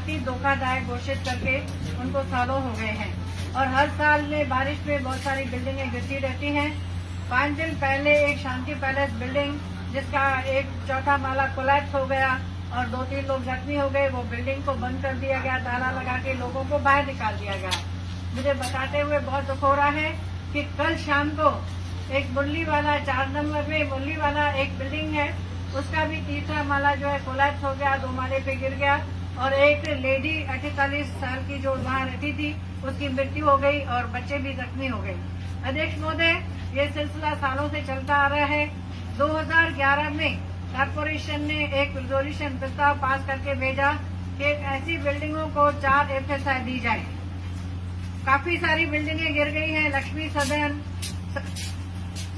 अति धोखादायक घोषित करके उनको सालों हो गए हैं और हर साल में बारिश में बहुत सारी बिल्डिंगें गिरती रहती हैं। 5 दिन पहले एक शांति पैलेस बिल्डिंग जिसका एक चौथा माला कोलैप्स हो गया और 2-3 लोग जख्मी हो गए। वो बिल्डिंग को बंद कर दिया गया, ताला लगा के लोगों को बाहर निकाल दिया गया। मुझे बताते हुए बहुत दुख हो रहा है कि कल शाम को एक मुरली वाला 4 नंबर में मुरली वाला एक बिल्डिंग है, उसका भी तीसरा माला जो है कोलैप्स हो गया, 2 माले पे गिर गया और एक लेडी 48 साल की जो वहाँ रहती थी उसकी मृत्यु हो गई और बच्चे भी जख्मी हो गए। अध्यक्ष महोदय, ये सिलसिला सालों से चलता आ रहा है। 2011 में कॉर्पोरेशन ने एक रिजोल्यूशन प्रस्ताव पास करके भेजा कि ऐसी बिल्डिंगों को 4 FSI दी जाए। काफी सारी बिल्डिंगें गिर गई हैं, लक्ष्मी सदन,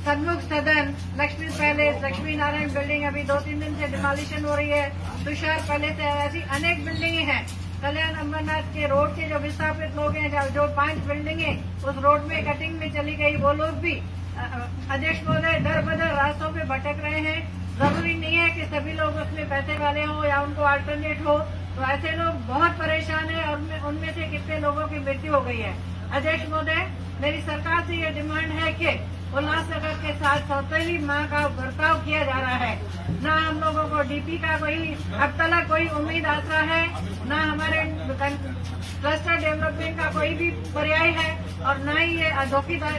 सन्मुख सदन, लक्ष्मी पैलेस, लक्ष्मी नारायण बिल्डिंग अभी 2-3 दिन से डिमोलिशन हो रही है, तुषार पैलेस है, ऐसी अनेक बिल्डिंगें हैं। कल्याण अमरनाथ के रोड के जो विस्थापित लोग हैं, जो 5 बिल्डिंगें उस रोड में कटिंग में चली गई, वो लोग भी अध्यक्ष महोदय दर बदर रास्तों पे भटक रहे हैं। जरूरी नहीं है कि सभी लोग उसमें पैसे वाले हों या उनको अल्टरनेट हो, तो ऐसे लोग बहुत परेशान हैं और उनमें से कितने लोगों की मृत्यु हो गई है। अध्यक्ष महोदय, मेरी सरकार से ये डिमांड है कि उल्लासनगर के साथ सौतेली मां का बर्ताव किया जा रहा है। न हम लोगों को DP का कोई अब तक कोई उम्मीद आसरा है, न हमारे क्लस्टर डेवलपमेंट का कोई भी पर्याय है और न ही ये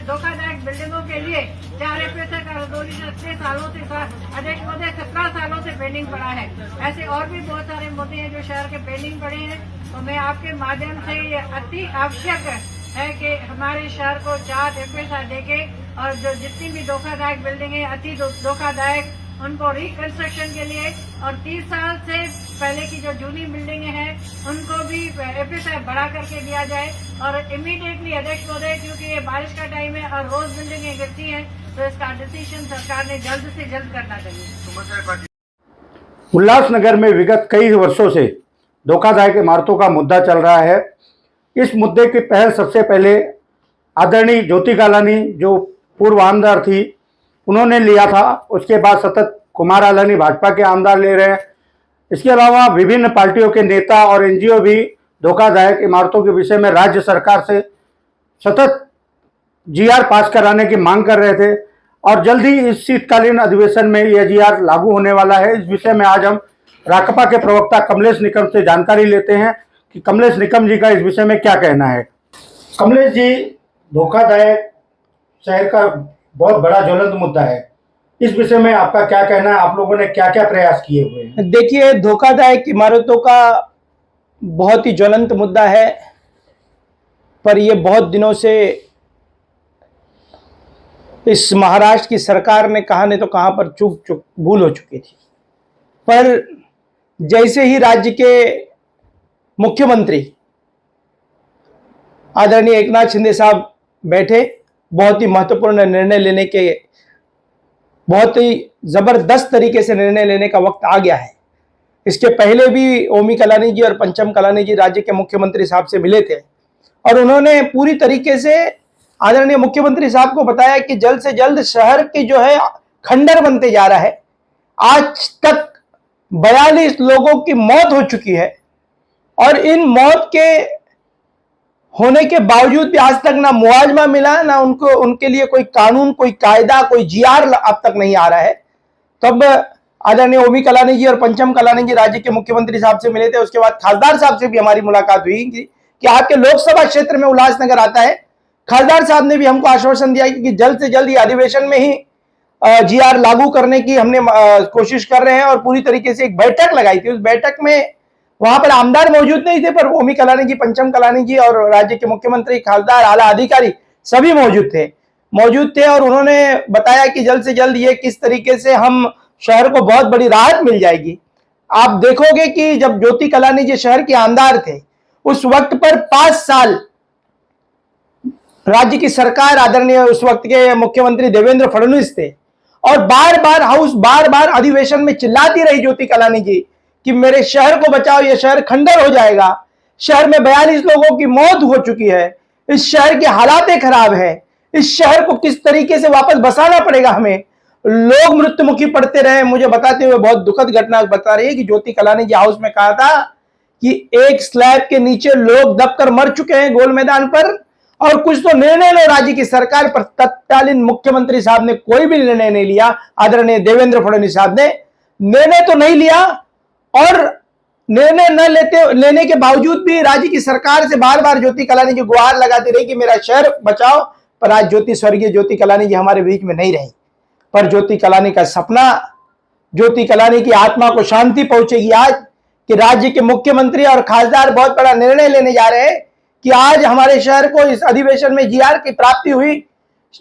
धोखादायक बिल्डिंगों के लिए 4 FSI का रेजोल्यूशन 6 सालों से अध्यक्ष महोदय 17 सालों से पेंडिंग पड़ा है। ऐसे और भी बहुत सारे मुद्दे हैं जो शहर के पेंडिंग पड़े हैं। तो मैं आपके माध्यम से ये अति आवश्यक है कि हमारे शहर को 4 FSI देके और जो जितनी भी धोखादायक बिल्डिंगें अति धोखादायक उनको रिकंस्ट्रक्शन के लिए और 30 साल से पहले की जो जूनी बिल्डिंगें हैं उनको भी FSI बढ़ा करके दिया जाए और इमीडिएटली अध्यक्ष महोदय, क्योंकि ये बारिश का टाइम है और रोज बिल्डिंगें गिरती हैं, तो इसका डिसीजन सरकार ने जल्द से जल्द करना चाहिए। उल्लासनगर में विगत कई वर्षों से धोखादायक इमारतों का मुद्दा चल रहा है। इस मुद्दे की पहल सबसे पहले आदरणीय ज्योति कालानी जो पूर्व आमदार थी उन्होंने लिया था। उसके बाद सतत कुमार आलानी भाजपा के आमदार ले रहे हैं। इसके अलावा विभिन्न पार्टियों के नेता और NGO भी धोखादायक इमारतों के विषय में राज्य सरकार से सतत GR पास कराने की मांग कर रहे थे और जल्द ही इस शीतकालीन अधिवेशन में यह GR लागू होने वाला है। इस विषय में आज हम राकपा के प्रवक्ता कमलेश निकम से जानकारी लेते हैं कि कमलेश निकम जी का इस विषय में क्या कहना है। कमलेश जी, धोखादायक शहर का बहुत बड़ा ज्वलंत मुद्दा है, इस विषय में आपका क्या कहना है? आप लोगों ने क्या क्या प्रयास किए हुए हैं? देखिए, धोखादायक इमारतों का बहुत ही ज्वलंत मुद्दा है, पर यह बहुत दिनों से इस महाराष्ट्र की सरकार ने कहा नहीं तो कहां पर चूक भूल हो चुकी थी। पर जैसे ही राज्य के मुख्यमंत्री आदरणीय एकनाथ शिंदे साहब बैठे, बहुत ही महत्वपूर्ण निर्णय लेने के, बहुत ही जबरदस्त तरीके से निर्णय लेने का वक्त आ गया है। इसके पहले भी ओमी कलानी जी और पंचम कलानी जी राज्य के मुख्यमंत्री साहब से मिले थे और उन्होंने पूरी तरीके से आदरणीय मुख्यमंत्री साहब को बताया कि जल्द से जल्द शहर के जो है खंडर बनते जा रहा है। आज तक 42 लोगों की मौत हो चुकी है और इन मौत के होने के बावजूद भी आज तक ना मुआवजा मिला, ना उनको उनके लिए कोई कानून, कोई कायदा, कोई GR अब तक नहीं आ रहा है। तब आदरणीय ओमी कलानी जी और पंचम कलानी जी राज्य के मुख्यमंत्री साहब से मिले थे। उसके बाद खासदार साहब से भी हमारी मुलाकात हुई कि आपके लोकसभा क्षेत्र में उल्लासनगर आता है। खासदार साहब ने भी हमको आश्वासन दिया कि जल्द से जल्द ये अधिवेशन में ही GR लागू करने की हमने कोशिश कर रहे हैं और पूरी तरीके से एक बैठक लगाई थी। उस बैठक में वहां पर आमदार मौजूद नहीं थे, पर ओमी कलानी जी, पंचम कलानी जी और राज्य के मुख्यमंत्री, खासदार, आला अधिकारी सभी मौजूद थे और उन्होंने बताया कि जल्द से जल्द ये किस तरीके से हम शहर को बहुत बड़ी राहत मिल जाएगी। आप देखोगे कि जब ज्योति कलानी जी शहर के आमदार थे, उस वक्त पर 5 साल राज्य की सरकार, आदरणीय उस वक्त के मुख्यमंत्री देवेंद्र फडणवीस थे और बार बार अधिवेशन में चिल्लाती रही ज्योति कलानी जी कि मेरे शहर को बचाओ, ये शहर खंडर हो जाएगा। शहर में 42 लोगों की मौत हो चुकी है, इस शहर की हालातें खराब है, इस शहर को किस तरीके से वापस बसाना पड़ेगा हमें। लोग मृत्युमुखी पड़ते रहे। मुझे बताते हुए बहुत दुखद घटना बता रही है कि ज्योति कलानी जी हाउस में कहा था कि एक स्लैब के नीचे लोग दबकर मर चुके हैं गोल मैदान पर, और कुछ तो निर्णय लो राज्य की सरकार पर। तत्कालीन मुख्यमंत्री साहब ने कोई भी निर्णय नहीं लिया, आदरणीय देवेंद्र फडणवीस साहब ने निर्णय तो नहीं लिया, और निर्णय न लेने के बावजूद भी राज्य की सरकार से बार बार ज्योति कलानी जी गुहार लगाती रही कि मेरा शहर बचाओ। पर आज स्वर्गीय ज्योति कलानी जी हमारे बीच में नहीं रही, पर ज्योति कलानी का सपना, ज्योति कलानी की आत्मा को शांति पहुंचेगी आज कि राज्य के मुख्यमंत्री और खासदार बहुत बड़ा निर्णय लेने जा रहे हैं कि आज हमारे शहर को इस अधिवेशन में जीआर की प्राप्ति हुई।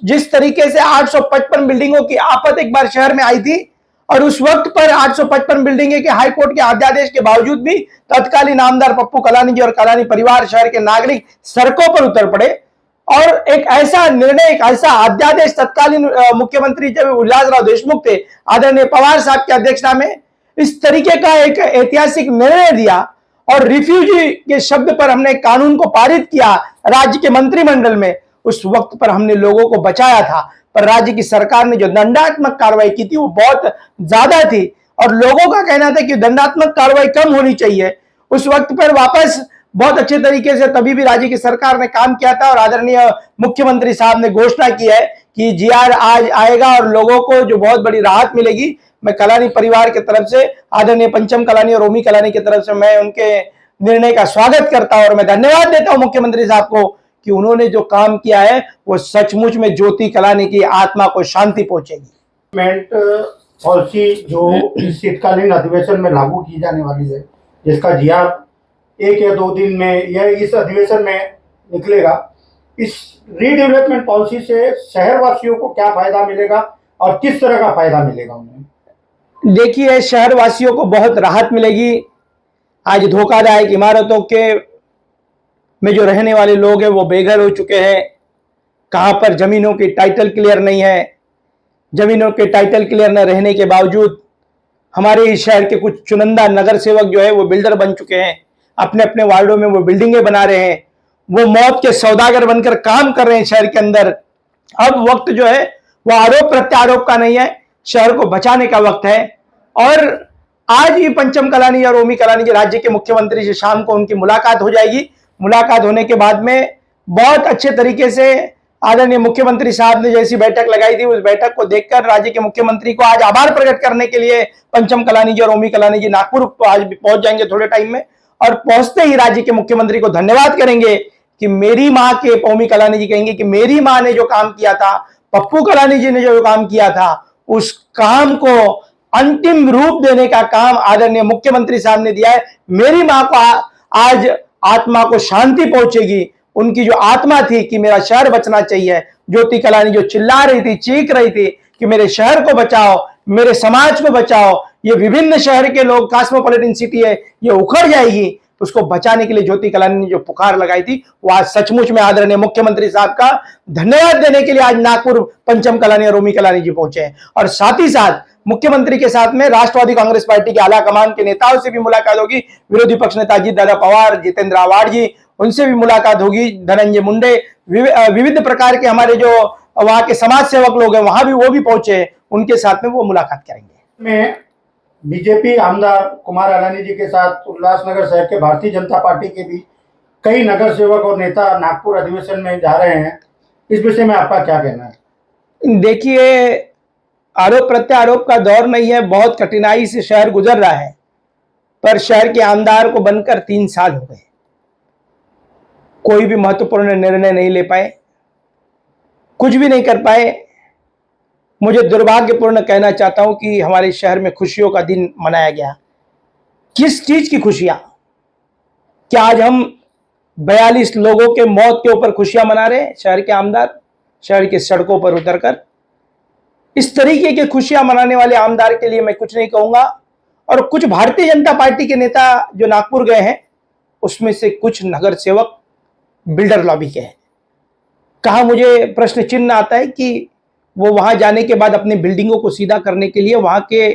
जिस तरीके से 855 बिल्डिंगों की आफत एक बार शहर में आई थी, और उस वक्त पर 855 बिल्डिंगे के हाईकोर्ट के अध्यादेश के बावजूद भी तत्कालीन आमदार पप्पू कलानी जी और कलानी परिवार, शहर के नागरिक सड़कों पर उतर पड़े, और एक ऐसा निर्णय, एक ऐसा अध्यादेश तत्कालीन मुख्यमंत्री जब उल्लासराव देशमुख थे, आदरणीय पवार साहब की अध्यक्षता में इस तरीके का एक ऐतिहासिक निर्णय दिया, और रिफ्यूजी के शब्द पर हमने कानून को पारित किया राज्य के मंत्रिमंडल में। उस वक्त पर हमने लोगों को बचाया था, पर राज्य की सरकार ने जो दंडात्मक कार्रवाई की थी वो बहुत ज्यादा थी, और लोगों का कहना था कि दंडात्मक कार्रवाई कम होनी चाहिए। उस वक्त पर वापस बहुत अच्छे तरीके से तभी भी राज्य की सरकार ने काम किया था, और आदरणीय मुख्यमंत्री साहब ने घोषणा की है कि जीआर आज आएगा और लोगों को जो बहुत बड़ी राहत मिलेगी। मैं कलानी परिवार की तरफ से, आदरणीय पंचम कलानी और ओमी कलानी की तरफ से मैं उनके निर्णय का स्वागत करता हूं, और मैं धन्यवाद देता हूं मुख्यमंत्री साहब को कि उन्होंने जो काम किया है वो सचमुच में ज्योति कलानी की आत्मा को शांति पहुंचेगी। पॉलिसी जो इस शीतकालीन अधिवेशन में लागू की जाने वाली है, जिसका जीआर 1 या 2 दिन में या इस अधिवेशन में निकलेगा, इस रीडेवलपमेंट पॉलिसी से शहरवासियों को क्या फायदा मिलेगा और किस तरह का फायदा मिलेगा उन्हें? देखिए, शहरवासियों को बहुत राहत मिलेगी। आज धोखादायक इमारतों के में जो रहने वाले लोग हैं वो बेघर हो चुके हैं। कहां पर जमीनों की टाइटल क्लियर नहीं है, जमीनों के टाइटल क्लियर न रहने के बावजूद हमारे इस शहर के कुछ चुनिंदा नगर सेवक जो है वो बिल्डर बन चुके हैं, अपने अपने वार्डों में वो बिल्डिंगें बना रहे हैं, वो मौत के सौदागर बनकर काम कर रहे हैं शहर के अंदर। अब वक्त जो है वो आरोप प्रत्यारोप का नहीं है, शहर को बचाने का वक्त है। और आज ही पंचम कलानी और ओमी कलानी जी राज्य के मुख्यमंत्री से शाम को उनकी मुलाकात हो जाएगी। मुलाकात होने के बाद में बहुत अच्छे तरीके से आदरणीय मुख्यमंत्री साहब ने जैसी बैठक लगाई थी, उस बैठक को देखकर राज्य के मुख्यमंत्री को आज आभार प्रकट करने के लिए पंचम कलानी जी और ओमी कलानी जी नागपुर आज भी पहुंच जाएंगे थोड़े टाइम में, और पहुंचते ही राज्य के मुख्यमंत्री को धन्यवाद करेंगे कि मेरी मां के, ओमी कलानी जी कहेंगे कि मेरी मां ने जो काम किया था, पप्पू कलानी जी ने जो काम किया था, उस काम को अंतिम रूप देने का काम आदरणीय मुख्यमंत्री साहब ने दिया है। मेरी मां को आज आत्मा को शांति पहुंचेगी। उनकी जो आत्मा थी कि मेरा शहर बचना चाहिए, ज्योति कलानी जो चिल्ला रही थी, चीख रही थी कि मेरे शहर को बचाओ, मेरे समाज को बचाओ, ये विभिन्न शहर के लोग, कॉस्मोपॉलिटन सिटी है, ये उखड़ जाएगी, उसको बचाने के लिए ज्योति कलानी ने जो पुकार लगाई थी वो आज सचमुच में आदरणीय मुख्यमंत्री साहब का धन्यवाद देने के लिए आज नागपुर पंचम कलानी और ओमी कलानी जी पहुंचे हैं। और साथ ही साथ मुख्यमंत्री के साथ में राष्ट्रवादी कांग्रेस पार्टी के आला कमान के नेताओं से भी मुलाकात होगी। विरोधी पक्ष नेता अजीत दादा पवार, जितेंद्र आव्हाड जी, उनसे भी मुलाकात होगी। धनंजय मुंडे, विविध प्रकार के हमारे जो वहां के समाज सेवक लोग हैं वहां भी वो भी पहुंचे, उनके साथ में वो मुलाकात करेंगे। में बीजेपी आमदार कुमार अलानी जी के साथ उल्लासनगर शहर के भारतीय जनता पार्टी के भी कई नगर सेवक और नेता नागपुर अधिवेशन में जा रहे हैं, इस विषय में आपका क्या कहना है? देखिए, आरोप प्रत्यारोप का दौर नहीं है, बहुत कठिनाई से शहर गुजर रहा है, पर शहर के आमदार को बनकर 3 साल हो गए, कोई भी महत्वपूर्ण निर्णय नहीं ले पाए, कुछ भी नहीं कर पाए। मुझे दुर्भाग्यपूर्ण कहना चाहता हूं कि हमारे शहर में खुशियों का दिन मनाया गया। किस चीज की खुशियां? क्या आज हम 42 लोगों के मौत के ऊपर खुशियां मना रहे हैं? शहर के आमदार शहर के सड़कों पर उतरकर इस तरीके की खुशियां मनाने वाले आमदार के लिए मैं कुछ नहीं कहूंगा। और कुछ भारतीय जनता पार्टी के नेता जो नागपुर गए हैं, उसमें से कुछ नगर सेवक बिल्डर लॉबी के हैं। कहा मुझे प्रश्न चिन्ह आता है कि वो वहां जाने के बाद अपनी बिल्डिंगों को सीधा करने के लिए वहां के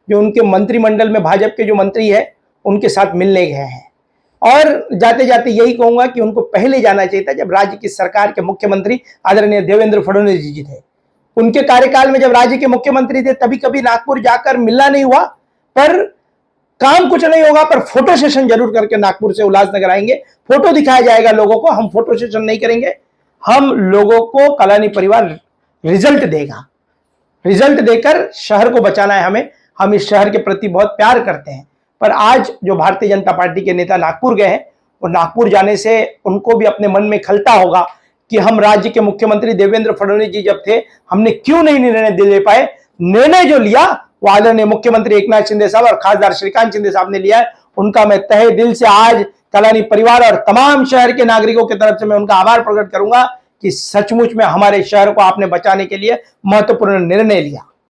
जो उनके मंत्रिमंडल में भाजपा के जो मंत्री है उनके साथ मिलने गए हैं। और जाते जाते यही कहूंगा कि उनको पहले जाना चाहिए था, जब राज्य की सरकार के मुख्यमंत्री आदरणीय देवेंद्र फडणवीस जी थे। उनके कार्यकाल में जब राज्य के मुख्यमंत्री थे तभी कभी नागपुर जाकर मिलना नहीं हुआ, पर काम कुछ नहीं होगा, पर फोटो सेशन जरूर करके नागपुर से उल्लासनगर आएंगे, फोटो दिखाया जाएगा लोगों को। हम फोटो सेशन नहीं करेंगे, हम लोगों को कलानी परिवार रिजल्ट देगा, रिजल्ट देकर शहर को बचाना है हमें। हम इस शहर के प्रति बहुत प्यार करते हैं। पर आज जो भारतीय जनता पार्टी के नेता नागपुर गए हैं, और नागपुर जाने से उनको भी अपने मन में खलता होगा कि हम राज्य के मुख्यमंत्री देवेंद्र फडणवीस जी जब थे, हमने क्यों नहीं निर्णय दे पाए। निर्णय जो लिया वो आदरणीय मुख्यमंत्री एकनाथ शिंदे साहब और खासदार श्रीकांत शिंदे साहब ने लिया है। उनका मैं तहे दिल से आज कलानी परिवार और तमाम शहर के नागरिकों की तरफ से मैं उनका आभार प्रकट करूंगा कि सचमुच में हमारे शहर को आपने बचाने के लिए महत्वपूर्ण निर्णय लिया।